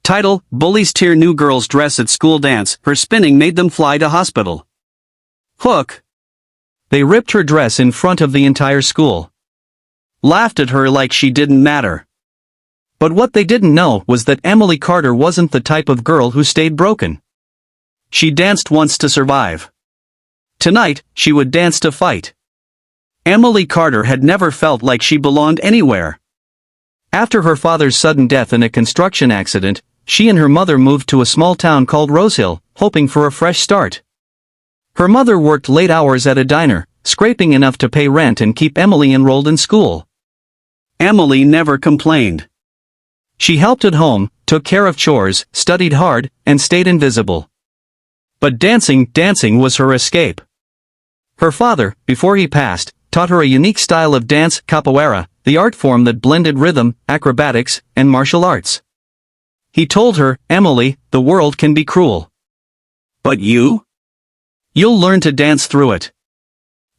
Title: Bullies tear new girl's dress at school dance, her spinning made them fly to hospital. Hook. They ripped her dress in front of the entire school. Laughed at her like she didn't matter. But what they didn't know was that Emily Carter wasn't the type of girl who stayed broken. She danced once to survive. Tonight, she would dance to fight. Emily Carter had never felt like she belonged anywhere. After her father's sudden death in a construction accident, she and her mother moved to a small town called Rosehill, hoping for a fresh start. Her mother worked late hours at a diner, scraping enough to pay rent and keep Emily enrolled in school. Emily never complained. She helped at home, took care of chores, studied hard, and stayed invisible. But dancing was her escape. Her father, before he passed, taught her a unique style of dance, Capoeira, the art form that blended rhythm, acrobatics, and martial arts. He told her, "Emily, the world can be cruel. But you'll learn to dance through it."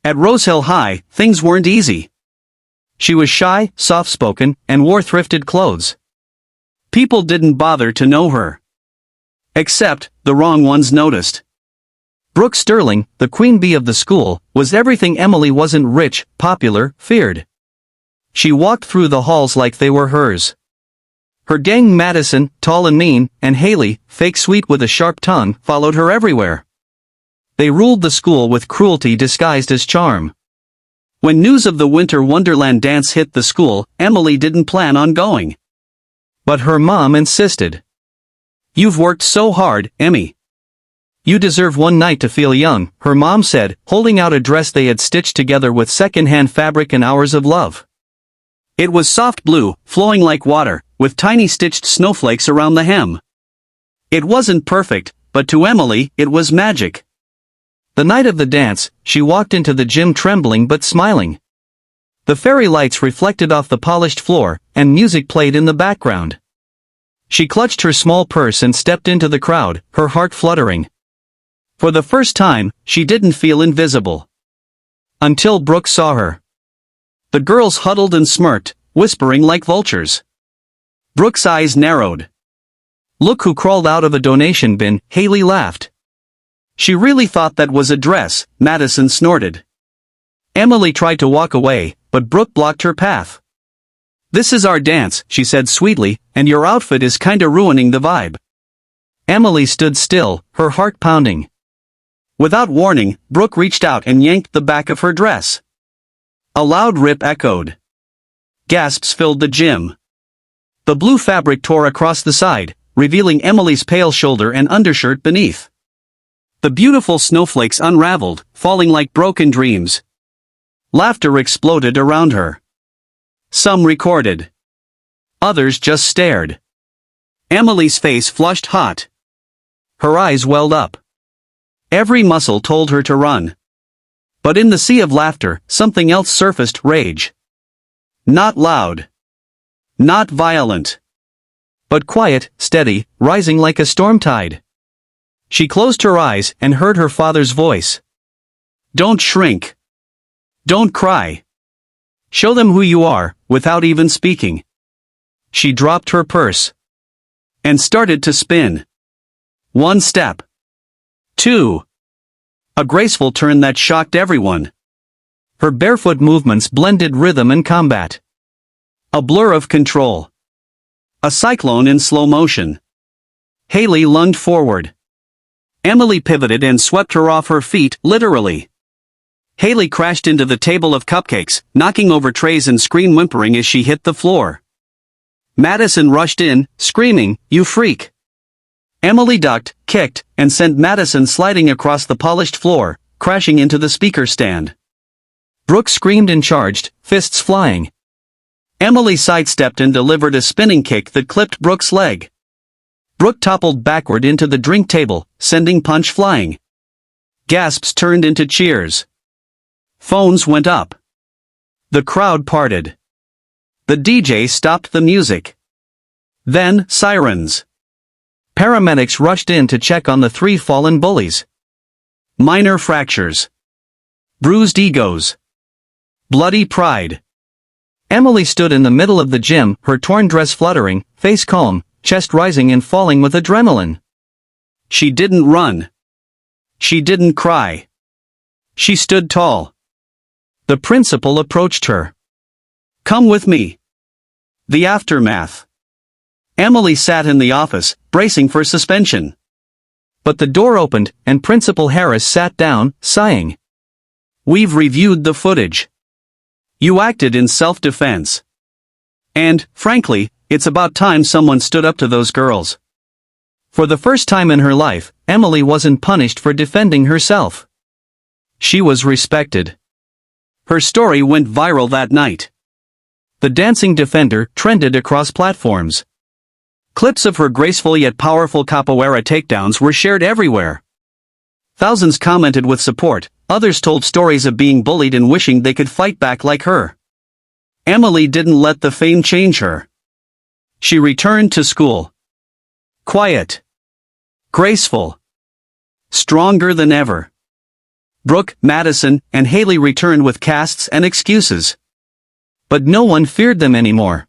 At Rosehill High, things weren't easy. She was shy, soft-spoken, and wore thrifted clothes. People didn't bother to know her. Except, the wrong ones noticed. Brooke Sterling, the queen bee of the school, was everything Emily wasn't: rich, popular, feared. She walked through the halls like they were hers. Her gang, Madison, tall and mean, and Haley, fake sweet with a sharp tongue, followed her everywhere. They ruled the school with cruelty disguised as charm. When news of the Winter Wonderland dance hit the school, Emily didn't plan on going. But her mom insisted. "You've worked so hard, Emmy. You deserve one night to feel young," her mom said, holding out a dress they had stitched together with second-hand fabric and hours of love. It was soft blue, flowing like water, with tiny stitched snowflakes around the hem. It wasn't perfect, but to Emily, it was magic. The night of the dance, she walked into the gym trembling but smiling. The fairy lights reflected off the polished floor, and music played in the background. She clutched her small purse and stepped into the crowd, her heart fluttering. For the first time, she didn't feel invisible. Until Brooke saw her. The girls huddled and smirked, whispering like vultures. Brooke's eyes narrowed. "Look who crawled out of a donation bin," Haley laughed. "She really thought that was a dress," Madison snorted. Emily tried to walk away, but Brooke blocked her path. "This is our dance," she said sweetly, "and your outfit is kinda ruining the vibe." Emily stood still, her heart pounding. Without warning, Brooke reached out and yanked the back of her dress. A loud rip echoed. Gasps filled the gym. The blue fabric tore across the side, revealing Emily's pale shoulder and undershirt beneath. The beautiful snowflakes unraveled, falling like broken dreams. Laughter exploded around her. Some recorded. Others just stared. Emily's face flushed hot. Her eyes welled up. Every muscle told her to run. But in the sea of laughter, something else surfaced: rage. Not loud. Not violent. But quiet, steady, rising like a storm tide. She closed her eyes and heard her father's voice. "Don't shrink. Don't cry. Show them who you are," without even speaking. She dropped her purse. And started to spin. One step. Two. A graceful turn that shocked everyone. Her barefoot movements blended rhythm and combat. A blur of control. A cyclone in slow motion. Haley lunged forward. Emily pivoted and swept her off her feet, literally. Haley crashed into the table of cupcakes, knocking over trays and whimpering as she hit the floor. Madison rushed in, screaming, "You freak!" Emily ducked, kicked, and sent Madison sliding across the polished floor, crashing into the speaker stand. Brooke screamed and charged, fists flying. Emily sidestepped and delivered a spinning kick that clipped Brooke's leg. Brooke toppled backward into the drink table, sending punch flying. Gasps turned into cheers. Phones went up. The crowd parted. The DJ stopped the music. Then, sirens. Paramedics rushed in to check on the 3 fallen bullies. Minor fractures. Bruised egos. Bloody pride. Emily stood in the middle of the gym, her torn dress fluttering, face calm. chest rising and falling with adrenaline. She didn't run. She didn't cry. She stood tall. The principal approached her. "Come with me." The aftermath. Emily sat in the office, bracing for suspension. But the door opened, and Principal Harris sat down, sighing. "We've reviewed the footage. You acted in self-defense. And, frankly, it's about time someone stood up to those girls." For the first time in her life, Emily wasn't punished for defending herself. She was respected. Her story went viral that night. The dancing defender trended across platforms. Clips of her graceful yet powerful capoeira takedowns were shared everywhere. Thousands commented with support, others told stories of being bullied and wishing they could fight back like her. Emily didn't let the fame change her. She returned to school. Quiet. Graceful. Stronger than ever. Brooke, Madison, and Haley returned with casts and excuses. But no one feared them anymore.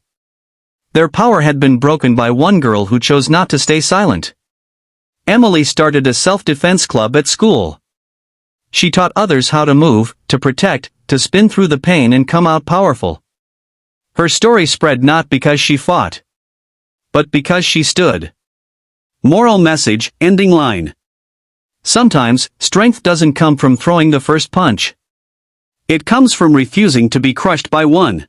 Their power had been broken by one girl who chose not to stay silent. Emily started a self-defense club at school. She taught others how to move, to protect, to spin through the pain and come out powerful. Her story spread not because she fought, but because she stood. Moral message, ending line. Sometimes, strength doesn't come from throwing the first punch. It comes from refusing to be crushed by one.